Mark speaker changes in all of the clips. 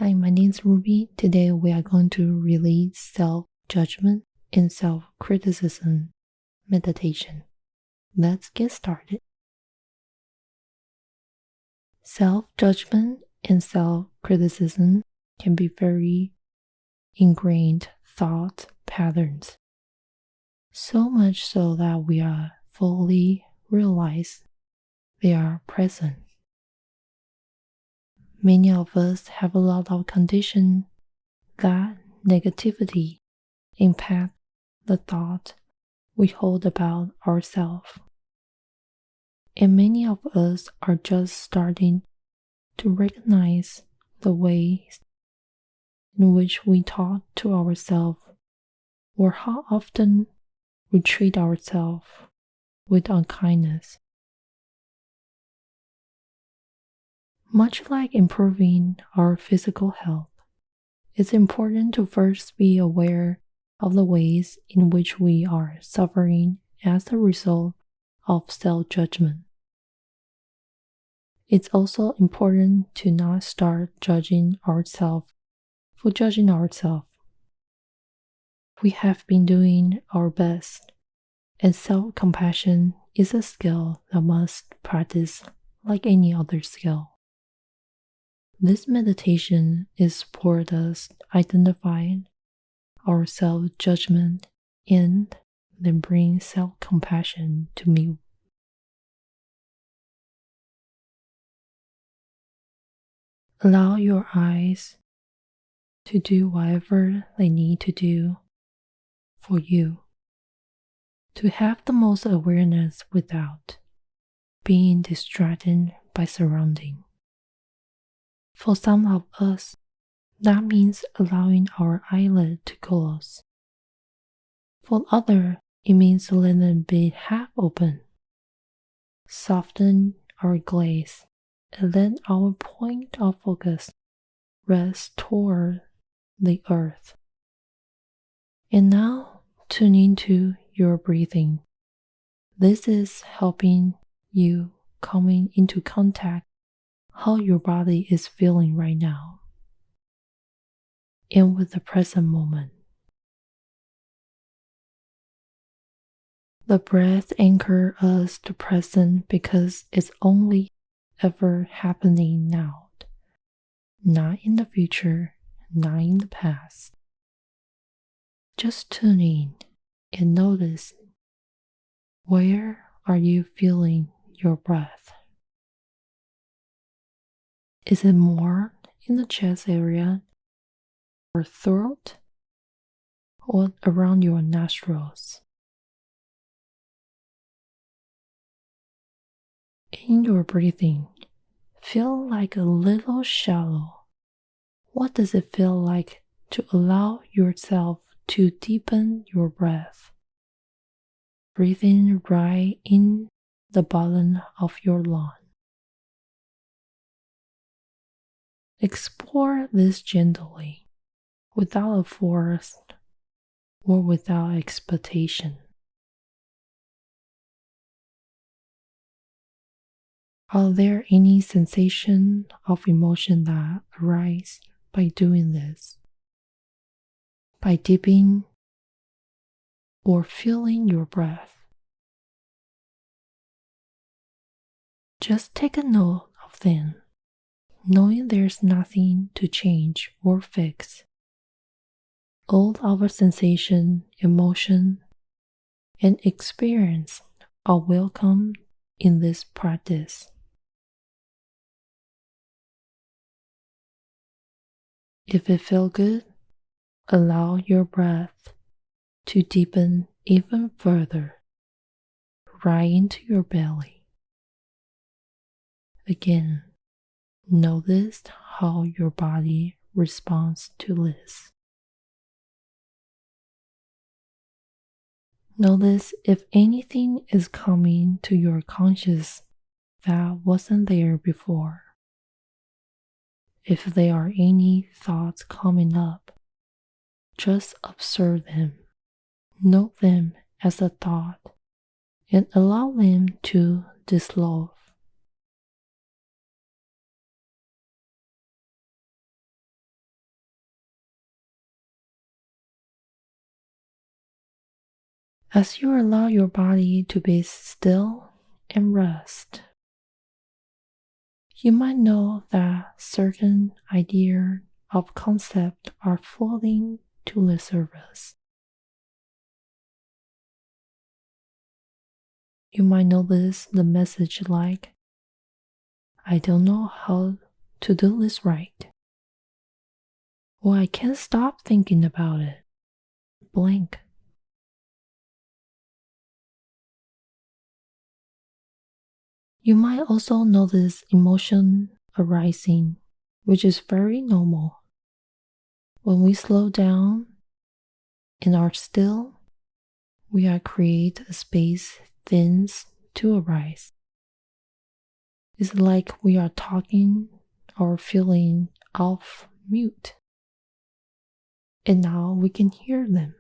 Speaker 1: Hi, my name is Ruby. Today we are going to release self-judgment and self-criticism meditation. Let's get started. Self-judgment and self-criticism can be very ingrained thought patterns, so much so that we are fully realize they are present. Many of us have a lot of condition that negativity impact the thought we hold about ourselves. And many of us are just starting to recognize the ways in which we talk to ourselves or how often we treat ourselves with unkindness. Much like improving our physical health, it's important to first be aware of the ways in which we are suffering as a result of self-judgment. It's also important to not start judging ourselves for judging ourselves. We have been doing our best, and self-compassion is a skill that must practice like any other skill. This meditation is support us identifying our self-judgment and then bring self-compassion to me. Allow your eyes to do whatever they need to do for you, to have the most awareness without being distracted by surroundings. For some of us, that means allowing our eyelid to close. For others, it means letting them be half open. Soften our gaze and let our point of focus rest toward the earth. And now tune into your breathing. This is helping you coming into contact how your body is feeling right now and with the present moment. The breath anchors us to present because it's only ever happening now, not in the future, not in the past. Just tune in and notice, where are you feeling your breath? Is it more in the chest area or throat or around your nostrils? In your breathing, feel like a little shallow. What does it feel like to allow yourself to deepen your breath? Breathing right in the bottom of your lung. Explore this gently, without a force or without expectation. Are there any sensation of emotion that arise by doing this? By dipping or feeling your breath? Just take a note of them, knowing there's nothing to change or fix. All our sensation, emotion, and experience are welcome in this practice. If it feels good, allow your breath to deepen even further, right into your belly. Again, notice how your body responds to this. Notice if anything is coming to your conscious that wasn't there before. If there are any thoughts coming up, just observe them. Note them as a thought and allow them to dissolve. As you allow your body to be still and rest, you might know that certain ideas of concept are floating to the surface. You might notice the message like, I don't know how to do this right. Or I can't stop thinking about it. Blank. You might also notice emotion arising, which is very normal. When we slow down and are still, we are create a space things to arise. It's like we are talking or feeling off mute. And now we can hear them.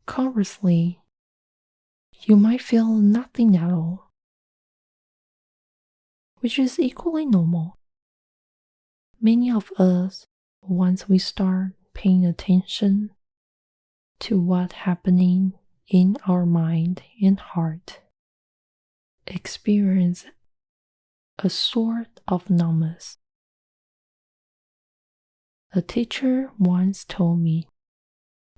Speaker 1: Conversely, you might feel nothing at all, which is equally normal. Many of us, once we start paying attention to what's happening in our mind and heart, experience a sort of numbness. A teacher once told me,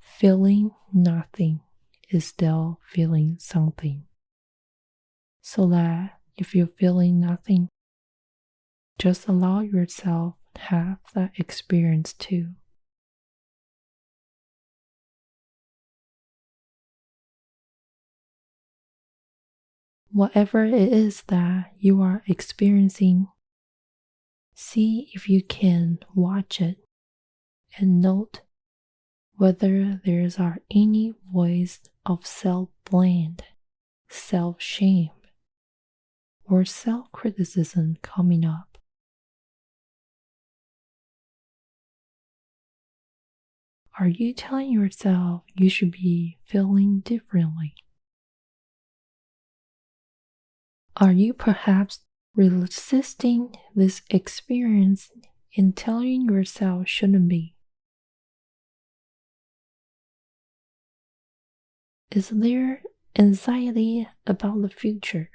Speaker 1: feeling nothing is still feeling something. So that if you're feeling nothing, just allow yourself to have that experience too. Whatever it is that you are experiencing, see if you can watch it and note whether there are any voice of self-blame, self-shame, or self-criticism coming up. Are you telling yourself you should be feeling differently? Are you perhaps resisting this experience and telling yourself shouldn't be? Is there anxiety about the future?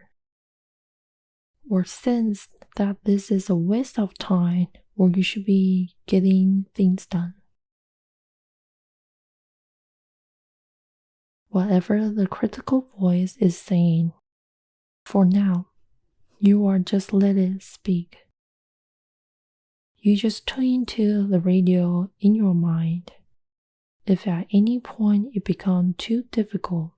Speaker 1: Or sense that this is a waste of time or you should be getting things done? Whatever the critical voice is saying, for now, you are just let it speak. You just tune into the radio in your mind. If at any point it becomes too difficult,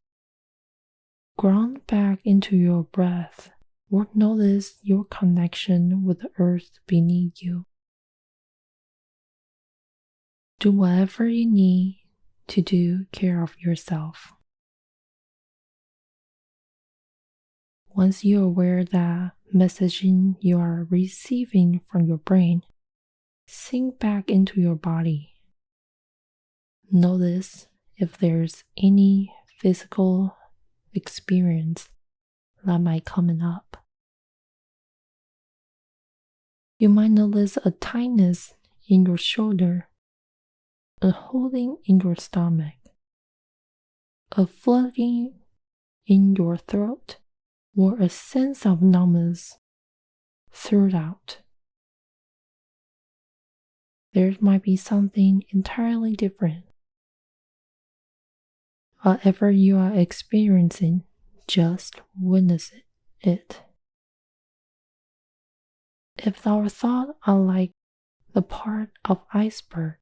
Speaker 1: ground back into your breath or notice your connection with the earth beneath you. Do whatever you need to do care of yourself. Once you're aware that messaging you are receiving from your brain, sink back into your body. Notice if there's any physical experience that might coming up. You might notice a tightness in your shoulder, a holding in your stomach, a flooding in your throat, or a sense of numbness throughout. There might be something entirely different. Whatever you are experiencing, just witness it. If our thoughts are like the part of iceberg,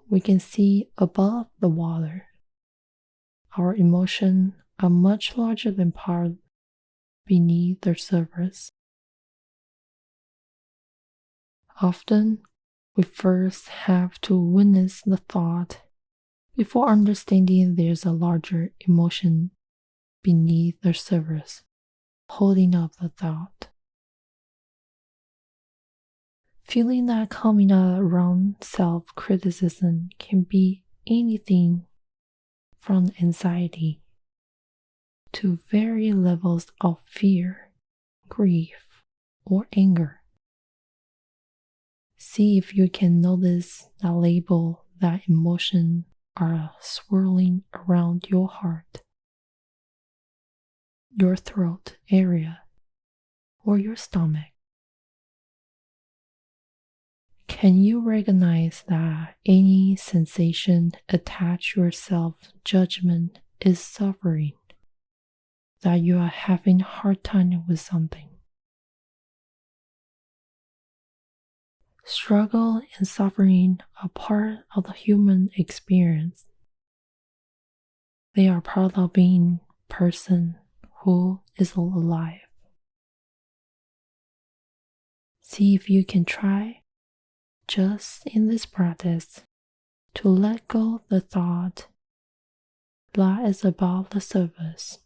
Speaker 1: we can see above the water. Our emotions are much larger than part beneath the surface. Often, we first have to witness the thought before understanding there's a larger emotion beneath the surface, holding up the thought. Feeling that coming up around self-criticism can be anything from anxiety to various levels of fear, grief, or anger. See if you can notice that label that emotion are swirling around your heart, your throat area, or your stomach. Can you recognize that any sensation attached to your self-judgment is suffering? That you are having a hard time with something? Struggle and suffering are part of the human experience. They are part of being a person who is alive. See if you can try, just in this practice, to let go the thought that is above the surface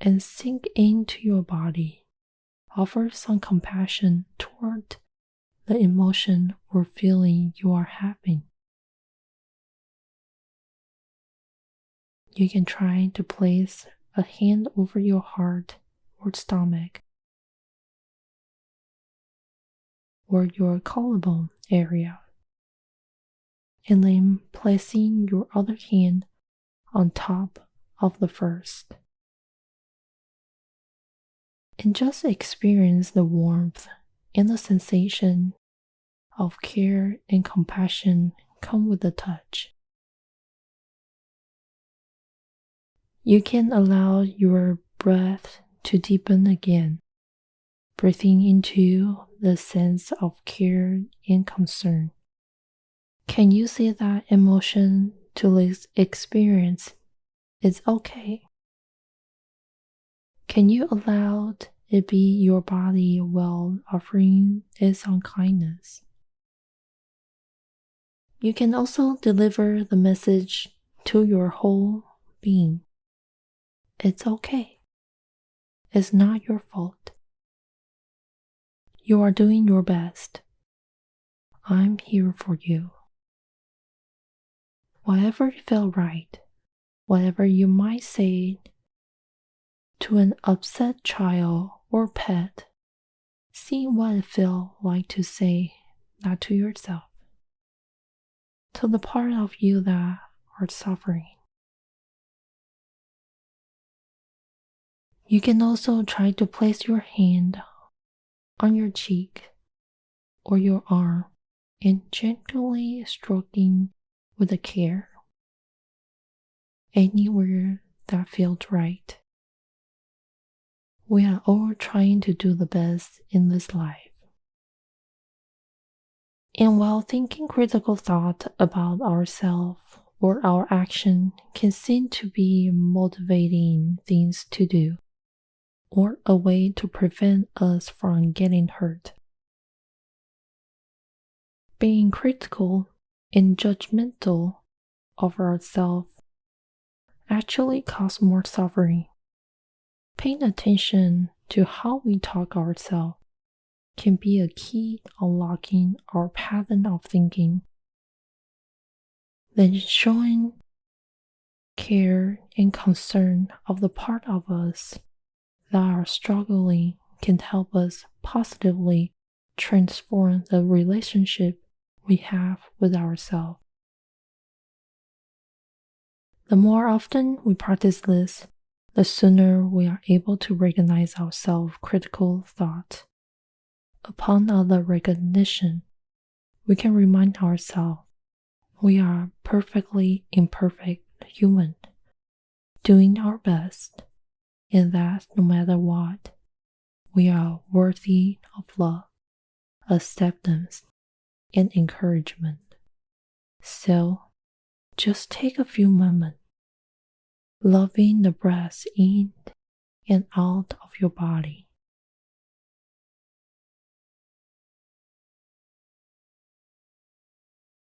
Speaker 1: and sink into your body. Offer some compassion toward the emotion or feeling you are having. You can try to place a hand over your heart or stomach or your collarbone area, and then placing your other hand on top of the first. And just experience the warmth and the sensation of care and compassion come with the touch. You can allow your breath to deepen again, breathing into the sense of care and concern. Can you see that emotion to experience is okay? Can you allow it be your body while offering its own kindness? You can also deliver the message to your whole being. It's okay. It's not your fault. You are doing your best. I'm here for you. Whatever felt right, whatever you might say to an upset child or pet, see what it felt like to say that to yourself, to the part of you that are suffering. You can also try to place your hand on your cheek or your arm and gently stroking with a care anywhere that feels right. We are all trying to do the best in this life. And while thinking critical thought about ourselves or our action can seem to be motivating things to do, or a way to prevent us from getting hurt, being critical and judgmental of ourselves actually causes more suffering. Paying attention to how we talk ourselves can be a key unlocking our pattern of thinking. Then showing care and concern of the part of us that are struggling can help us positively transform the relationship we have with ourselves. The more often we practice this, the sooner we are able to recognize our self-critical thoughts. Upon other recognition, we can remind ourselves we are perfectly imperfect human, doing our best, and that no matter what, we are worthy of love, acceptance, and encouragement. So, just take a few moments, loving the breath in and out of your body.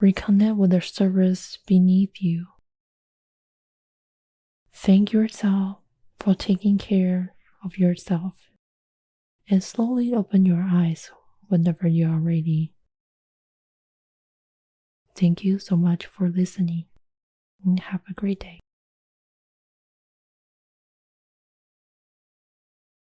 Speaker 1: Reconnect with the service beneath you. Thank yourself for taking care of yourself, and slowly open your eyes whenever you are ready. Thank you so much for listening, and have a great day.